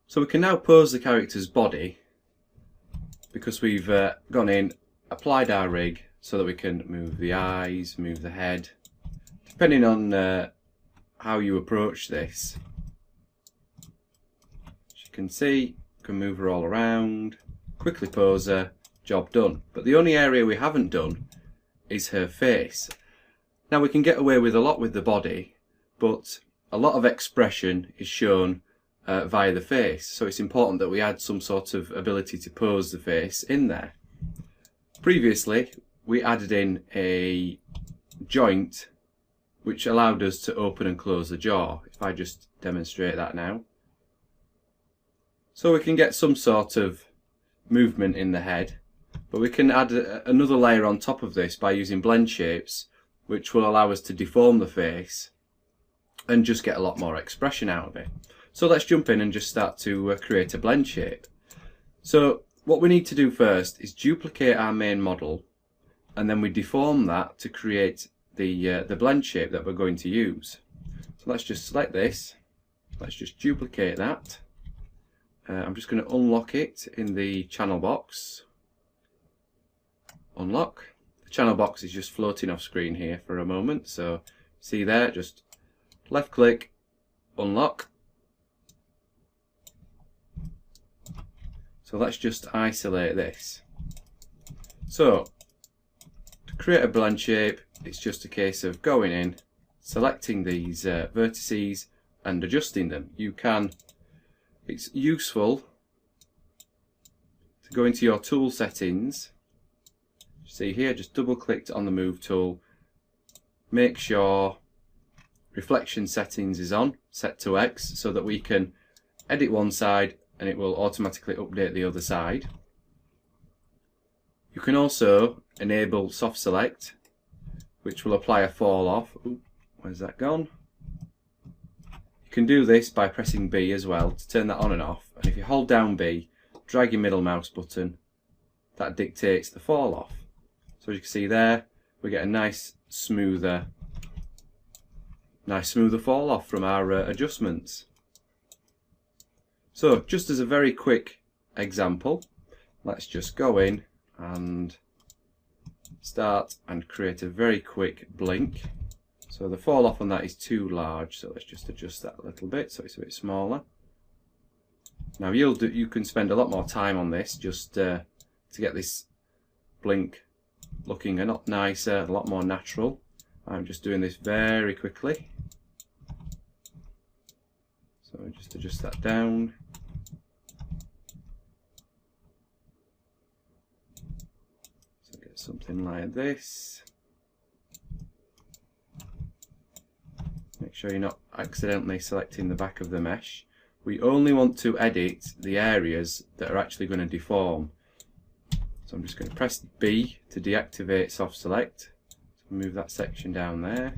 So we can now pose the character's body because we've gone in, applied our rig so that we can move the eyes, move the head. Depending on how you approach this, as you can see, you can move her all around, quickly pose her, job done. But the only area we haven't done is her face. Now we can get away with a lot with the body, but a lot of expression is shown via the face, so it's important that we add some sort of ability to pose the face in there. Previously we added in a joint which allowed us to open and close the jaw. If I just demonstrate that now. So we can get some sort of movement in the head, but we can add another layer on top of this by using blend shapes, which will allow us to deform the face and just get a lot more expression out of it. So let's jump in and just start to create a blend shape. So what we need to do first is duplicate our main model, and then we deform that to create the blend shape that we're going to use. So let's just select this, let's just duplicate that. I'm just going to unlock it in the channel box. Unlock. The channel box is just floating off screen here for a moment, so see there, just left click, unlock. So let's just isolate this. So to create a blend shape, it's just a case of going in, selecting these vertices and adjusting them. It's useful to go into your tool settings. See here, just double clicked on the move tool, make sure reflection settings is on, set to X, so that we can edit one side and it will automatically update the other side. You can also enable soft select, which will apply a fall off. Ooh, where's that gone? You can do this by pressing B as well to turn that on and off, and if you hold down B, drag your middle mouse button, that dictates the fall off. So as you can see there, we get a nice smoother fall off from our adjustments. So just as a very quick example, let's just go in and start and create a very quick blink. So the fall off on that is too large, so let's just adjust that a little bit so it's a bit smaller. Now you can spend a lot more time on this just to get this blink looking a lot nicer, a lot more natural. I'm just doing this very quickly. So just adjust that down. So get something like this. Make sure you're not accidentally selecting the back of the mesh. We only want to edit the areas that are actually going to deform. So I'm just going to press B to deactivate soft select. So move that section down there.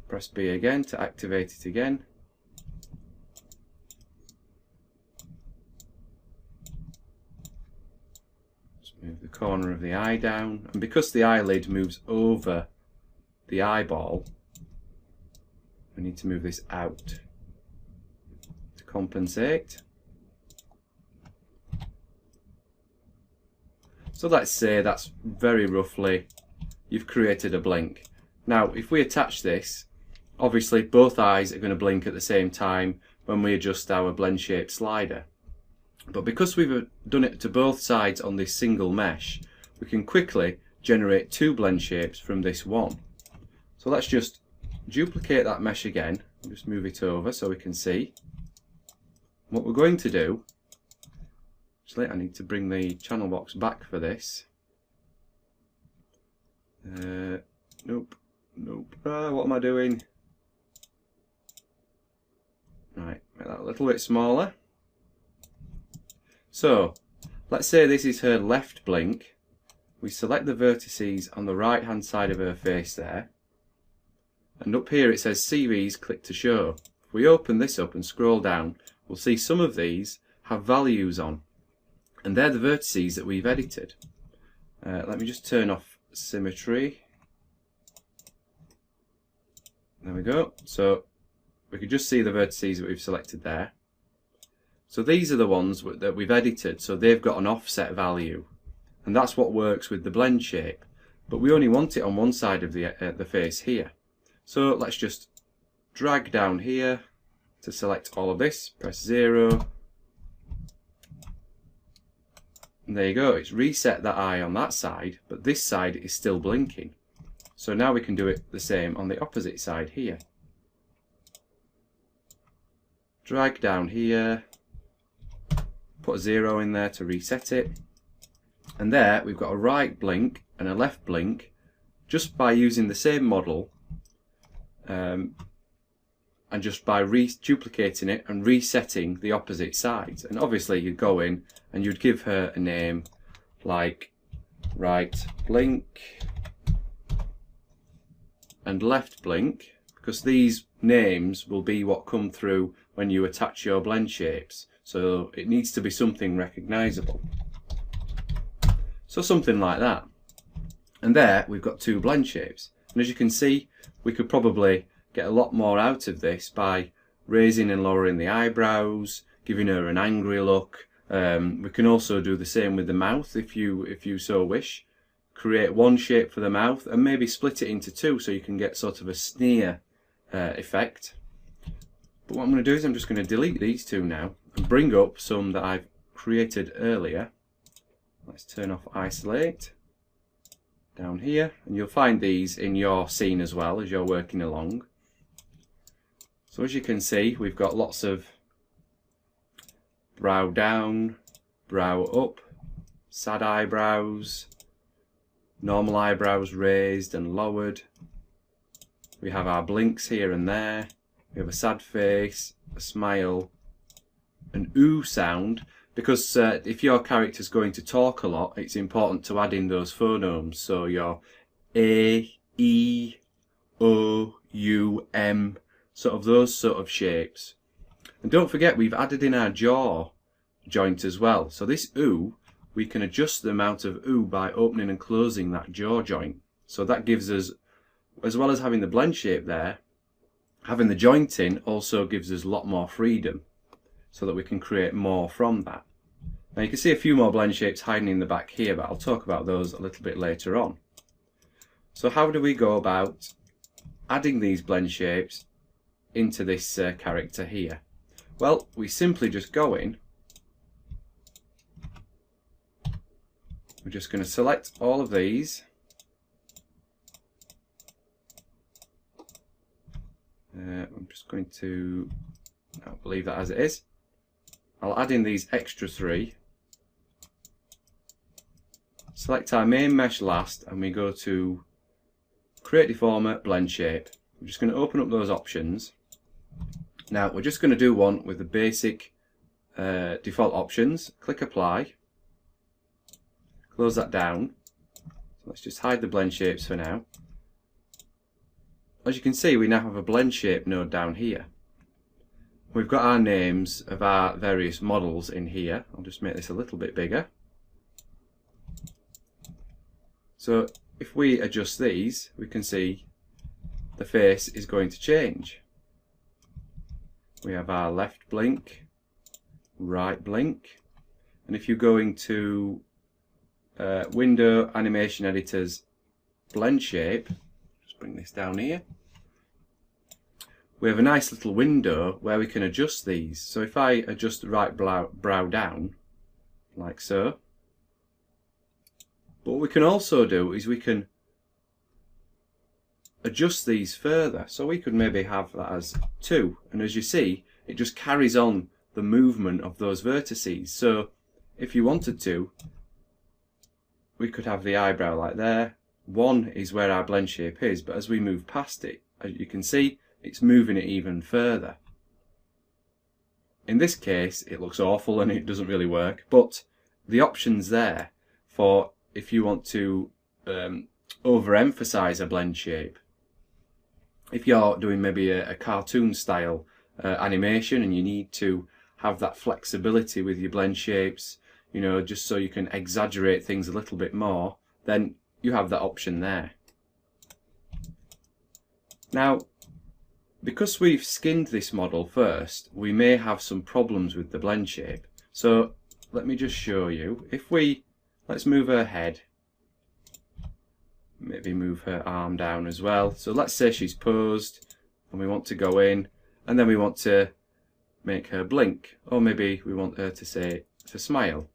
Press B again to activate it again. Just move the corner of the eye down. And because the eyelid moves over the eyeball, we need to move this out to compensate. So let's say that's very roughly, you've created a blink. Now if we attach this, obviously both eyes are going to blink at the same time when we adjust our blend shape slider. But because we've done it to both sides on this single mesh, we can quickly generate two blend shapes from this one. So let's just duplicate that mesh again, just move it over so we can see. What we're going to do, actually I need to bring the channel box back for this. Nope. What am I doing? Right, make that a little bit smaller. So let's say this is her left blink. We select the vertices on the right hand side of her face there, and up here it says CVs, click to show. If we open this up and scroll down, we'll see some of these have values on, and they're the vertices that we've edited. Let me just turn off symmetry. There we go. So we can just see the vertices that we've selected there. So these are the ones that we've edited, so they've got an offset value, and that's what works with the blend shape. But we only want it on one side of the face here. So let's just drag down here to select all of this, press 0, and there you go, it's reset that eye on that side, but this side is still blinking. So now we can do it the same on the opposite side here. Drag down here, put a 0 in there to reset it, and there we've got a right blink and a left blink just by using the same model and just by duplicating it and resetting the opposite sides. And obviously you'd go in and you'd give her a name like right blink and left blink, because these names will be what come through when you attach your blend shapes. So it needs to be something recognizable. So something like that. And there we've got two blend shapes. And as you can see, we could probably get a lot more out of this by raising and lowering the eyebrows, giving her an angry look. We can also do the same with the mouth if you so wish. Create one shape for the mouth and maybe split it into two so you can get sort of a sneer effect. But what I'm going to do is I'm just going to delete these two now and bring up some that I've created earlier. Let's turn off isolate down here, and you'll find these in your scene as well as you're working along. So as you can see, we've got lots of brow down, brow up, sad eyebrows, normal eyebrows raised and lowered. We have our blinks here and there. We have a sad face, a smile, an ooh sound, because if your character's going to talk a lot, it's important to add in those phonemes. So your A, E, O, U, M, sort of those sort of shapes. And don't forget, we've added in our jaw joint as well. So this ooh, we can adjust the amount of ooh by opening and closing that jaw joint. So that gives us, as well as having the blend shape there, having the jointing also gives us a lot more freedom so that we can create more from that. Now you can see a few more blend shapes hiding in the back here, but I'll talk about those a little bit later on. So how do we go about adding these blend shapes into this character here? Well, we simply just go in. We're just going to select all of these. I'm just going to leave that as it is. I'll add in these extra three. Select our main mesh last, and we go to create deformer, blend shape. I'm just going to open up those options. Now we're just going to do one with the basic default options. Click apply. Close that down. So let's just hide the blend shapes for now. As you can see, we now have a blend shape node down here. We've got our names of our various models in here. I'll just make this a little bit bigger. So if we adjust these, we can see the face is going to change. We have our left blink, right blink, and if you go into Window Animation Editor's blend shape, just bring this down here, we have a nice little window where we can adjust these. So if I adjust the right brow down, like so, but what we can also do is we can adjust these further. So we could maybe have that as 2, and as you see, it just carries on the movement of those vertices. So if you wanted to, we could have the eyebrow like there. 1 is where our blend shape is, but as we move past it, as you can see, it's moving it even further. In this case, it looks awful and it doesn't really work, but the option's there for if you want to overemphasize a blend shape. If you're doing maybe a cartoon style animation and you need to have that flexibility with your blend shapes, you know, just so you can exaggerate things a little bit more, then you have that option there. Now, because we've skinned this model first, we may have some problems with the blend shape. So let me just show you. Let's move her head, maybe move her arm down as well. So let's say she's posed and we want to go in, and then we want to make her blink, or maybe we want her to smile.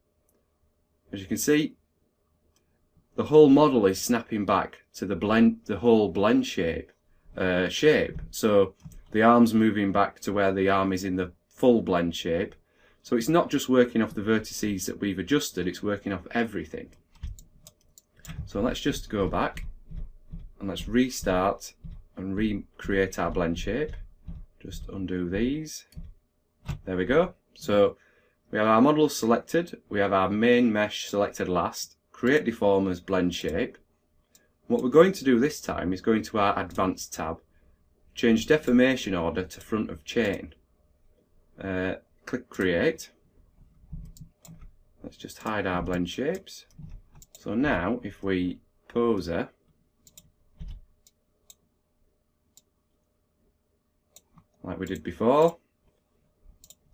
As you can see, the whole model is snapping back to the whole blend shape. So the arm's moving back to where the arm is in the full blend shape. So it's not just working off the vertices that we've adjusted, it's working off everything. So let's just go back and let's restart and recreate our blend shape. Just undo these. There we go. So we have our model selected, we have our main mesh selected last, create deformers blend shape. What we're going to do this time is go into our advanced tab, change deformation order to front of chain. Click create. Let's just hide our blend shapes. So now if we pose her, like we did before,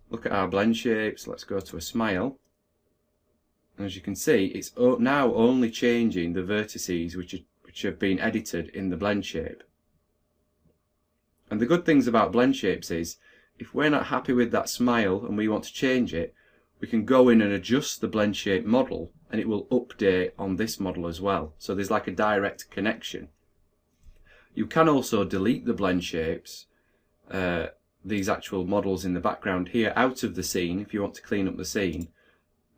look at our blend shapes, let's go to a smile. And as you can see, it's now only changing the vertices which have been edited in the blend shape. And the good things about blend shapes is, if we're not happy with that smile and we want to change it, we can go in and adjust the blend shape model and it will update on this model as well. So there's like a direct connection. You can also delete the blend shapes, these actual models in the background here, out of the scene if you want to clean up the scene,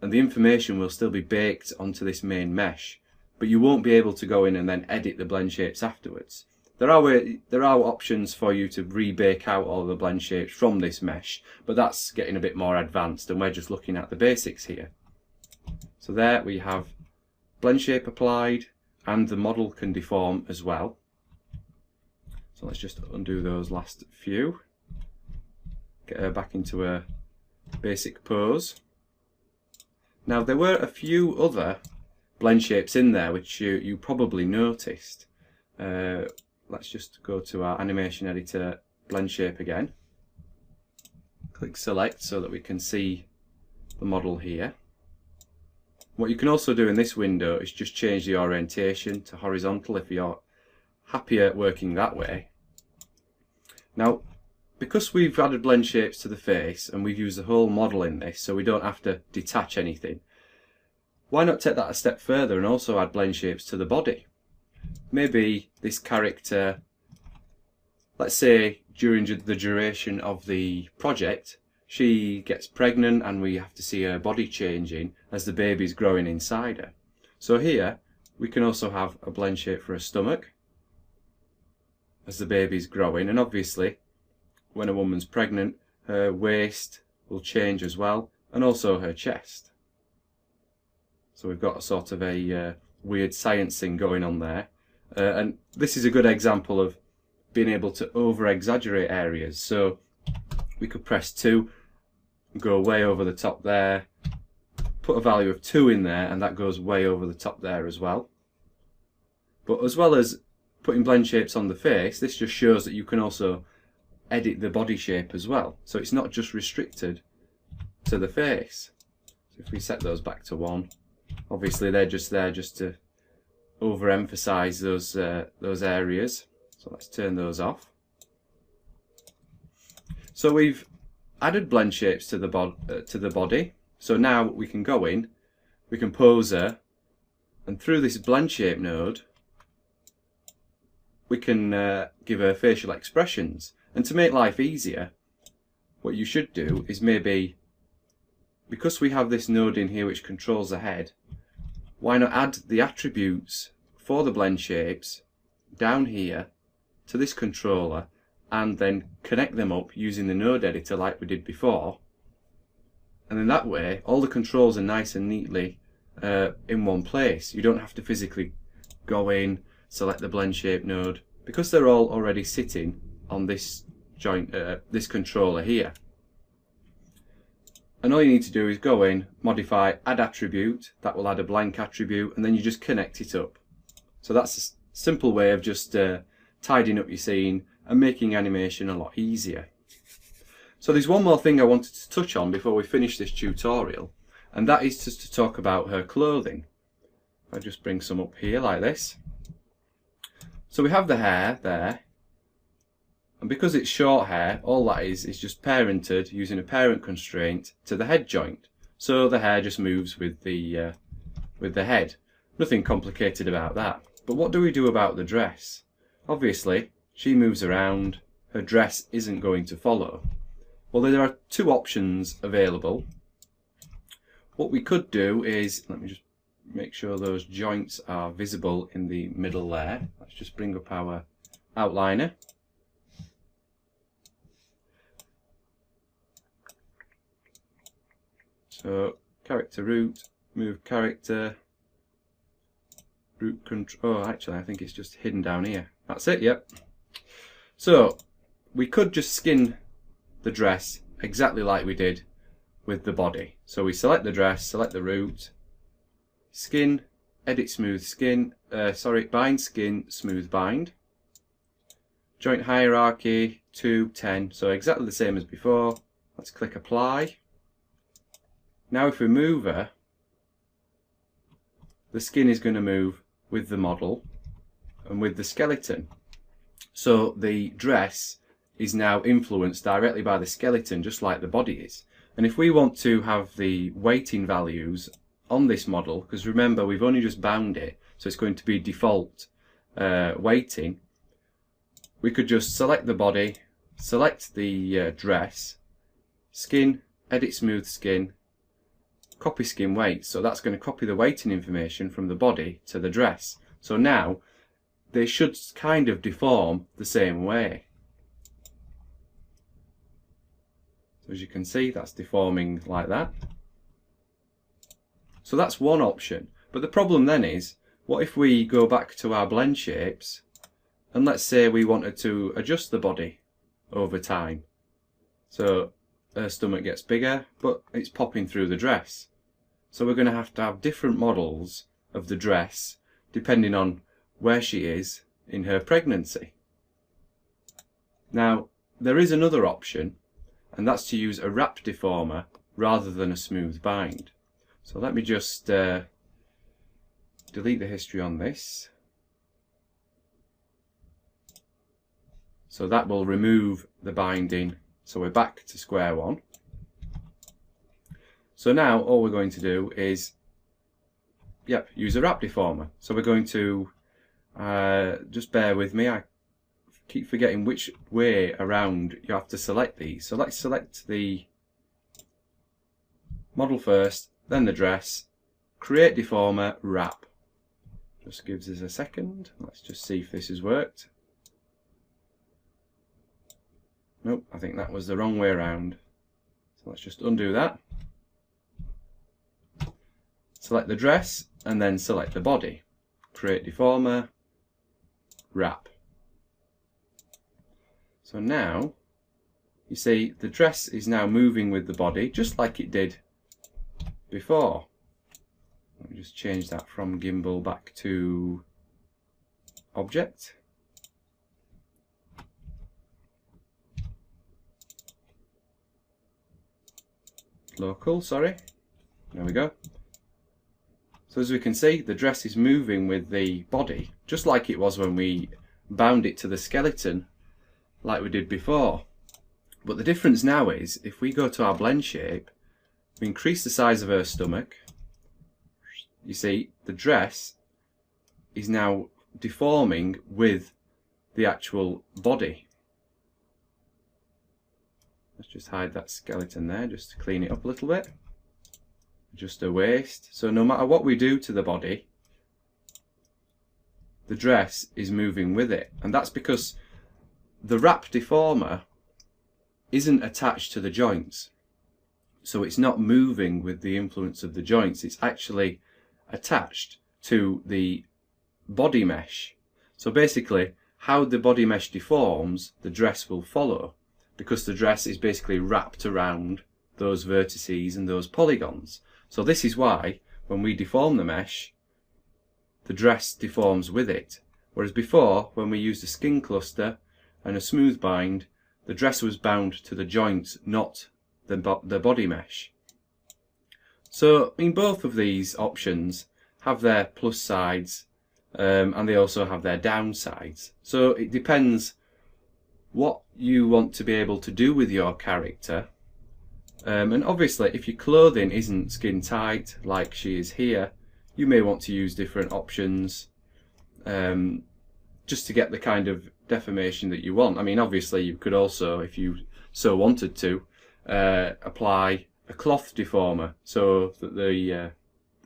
and the information will still be baked onto this main mesh, but you won't be able to go in and then edit the blend shapes afterwards. There are options for you to rebake out all the blend shapes from this mesh, but that's getting a bit more advanced and we're just looking at the basics here. So there we have blend shape applied and the model can deform as well. So let's just undo those last few. Get her back into a basic pose. Now there were a few other blend shapes in there which you probably noticed. Let's just go to our animation editor blend shape again. Click select so that we can see the model here. What you can also do in this window is just change the orientation to horizontal if you're happier working that way. Now, because we've added blend shapes to the face and we've used the whole model in this so we don't have to detach anything, why not take that a step further and also add blend shapes to the body? Maybe this character, let's say during the duration of the project, she gets pregnant and we have to see her body changing as the baby's growing inside her. So here we can also have a blend shape for her stomach as the baby's growing, and obviously when a woman's pregnant her waist will change as well, and also her chest. So we've got a sort of a weird science thing going on there. And this is a good example of being able to over exaggerate areas. So we could press 2, go way over the top there, put a value of 2 in there, and that goes way over the top there as well. But as well as putting blend shapes on the face, this just shows that you can also edit the body shape as well. So it's not just restricted to the face. So if we set those back to 1, obviously they're just there just to overemphasize those areas. So let's turn those off. So we've added blend shapes to the body. So now we can go in, we can pose her, and through this blend shape node we can give her facial expressions. And to make life easier, what you should do is maybe, because we have this node in here which controls the head, why not add the attributes for the blend shapes down here to this controller and then connect them up using the node editor like we did before. And then that way all the controls are nice and neatly in one place. You don't have to physically go in, select the blend shape node, because they're all already sitting on this this controller here. And all you need to do is go in, modify, add attribute, that will add a blank attribute, and then you just connect it up. So that's a simple way of just tidying up your scene and making animation a lot easier. So there's one more thing I wanted to touch on before we finish this tutorial, and that is just to talk about her clothing. If I just bring some up here like this. So we have the hair there, and because it's short hair, all that is just parented using a parent constraint to the head joint. So the hair just moves with the head. Nothing complicated about that. But what do we do about the dress? Obviously, she moves around, her dress isn't going to follow. Well, there are two options available. What we could do is, let me just make sure those joints are visible in the middle there. Let's just bring up our outliner. So, character root, move character, root control. Oh, actually, I think it's just hidden down here. That's it, yep. So, we could just skin the dress exactly like we did with the body. So we select the dress, select the root, skin, edit smooth skin, bind skin, smooth bind. Joint hierarchy, 2, 10, so exactly the same as before. Let's click apply. Now if we move her, the skin is going to move with the model and with the skeleton. So the dress is now influenced directly by the skeleton, just like the body is. And if we want to have the weighting values on this model, because remember we've only just bound it, so it's going to be default weighting, we could just select the body, select the dress, skin, edit smooth skin, copy skin weight. So that's going to copy the weighting information from the body to the dress. So now they should kind of deform the same way. So as you can see, that's deforming like that. So that's one option. But the problem then is, what if we go back to our blend shapes and let's say we wanted to adjust the body over time. So her stomach gets bigger, but it's popping through the dress. So we're going to have different models of the dress depending on where she is in her pregnancy. Now, there is another option, and that's to use a wrap deformer rather than a smooth bind. So let me just delete the history on this. So that will remove the binding. So we're back to square one. So now all we're going to do is, use a wrap deformer. So we're going to, just bear with me, I keep forgetting which way around you have to select these. So let's select the model first, then the dress, create deformer, wrap. Just gives us a second. Let's just see if this has worked. Nope, I think that was the wrong way around. So let's just undo that. Select the dress and then select the body. Create deformer, wrap. So now you see the dress is now moving with the body just like it did before. Let me just change that from gimbal back to object. Local, sorry. There we go. So as we can see, the dress is moving with the body, just like it was when we bound it to the skeleton, like we did before. But the difference now is, if we go to our blend shape, we increase the size of her stomach, you see the dress is now deforming with the actual body. Let's just hide that skeleton there, just to clean it up a little bit. Just a waist. So no matter what we do to the body, the dress is moving with it. And that's because the wrap deformer isn't attached to the joints. So it's not moving with the influence of the joints. It's actually attached to the body mesh. So basically, how the body mesh deforms, the dress will follow, because the dress is basically wrapped around those vertices and those polygons. So this is why when we deform the mesh, the dress deforms with it. Whereas before, when we used a skin cluster and a smooth bind, the dress was bound to the joints, not the body mesh. So I mean, both of these options have their plus sides, and they also have their downsides. So it depends what you want to be able to do with your character. And obviously, if your clothing isn't skin tight like she is here, you may want to use different options just to get the kind of deformation that you want. I mean, obviously you could also, if you so wanted to, apply a cloth deformer so that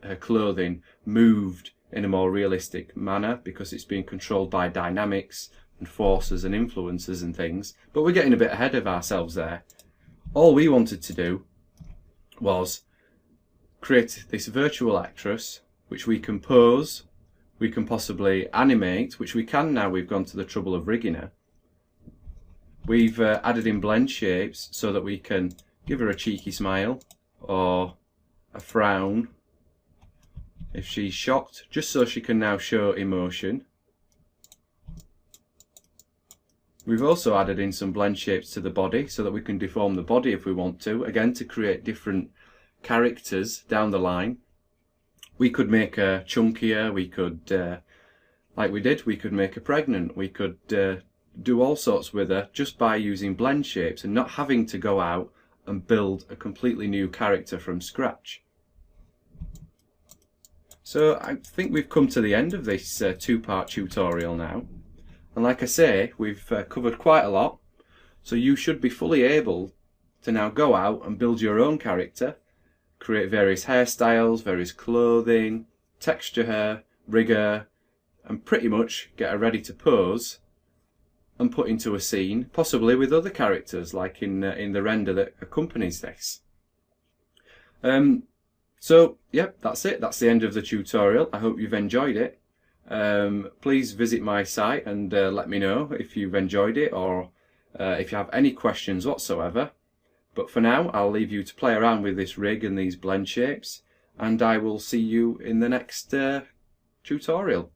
her clothing moved in a more realistic manner, because it's being controlled by dynamics and forces and influences and things. But we're getting a bit ahead of ourselves there. All we wanted to do was create this virtual actress, which we can pose, we can possibly animate, which we can now we've gone to the trouble of rigging her. We've added in blend shapes so that we can give her a cheeky smile or a frown if she's shocked, just so she can now show emotion. We've also added in some blend shapes to the body so that we can deform the body if we want to, again to create different characters down the line. We could make her chunkier, we could, like we did, we could make her pregnant, we could do all sorts with her just by using blend shapes and not having to go out and build a completely new character from scratch. So I think we've come to the end of this two-part tutorial now. And like I say, we've covered quite a lot, so you should be fully able to now go out and build your own character, create various hairstyles, various clothing, texture her, rig her, and pretty much get her ready to pose and put into a scene, possibly with other characters, like in the render that accompanies this. So, yep, that's it. That's the end of the tutorial. I hope you've enjoyed it. Please visit my site and let me know if you've enjoyed it, or if you have any questions whatsoever. But for now, I'll leave you to play around with this rig and these blend shapes, and I will see you in the next tutorial.